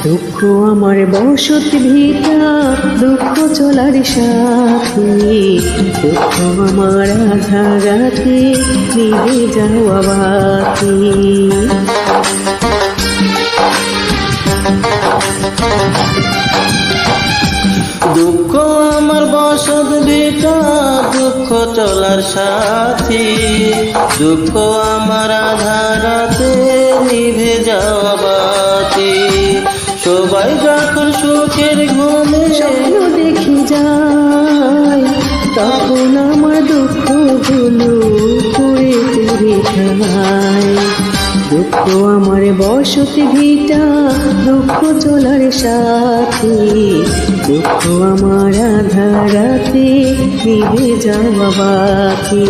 দুঃখ আমার বসত ভিটা, দুঃখ চলার সাথী, দুঃখ আমার আধারাতে নিভে যাওয়া বাতি। দুঃখ আমার বসত ভিটা, দুঃখ চলার সাথী, দুঃখ আমার আধারাতে নিভে যাওয়া বাতি। সবাই যখন সুখের ঘুমে স্বপ্ন দেখে যায়, তখন আমার দুঃখগুলো করে তেরে খায়। দুঃখ আমার বসত ভিটা, দুঃখ চলার সাথী, দুঃখ আমার আধারাতে নিভে যাওয়া বাতি।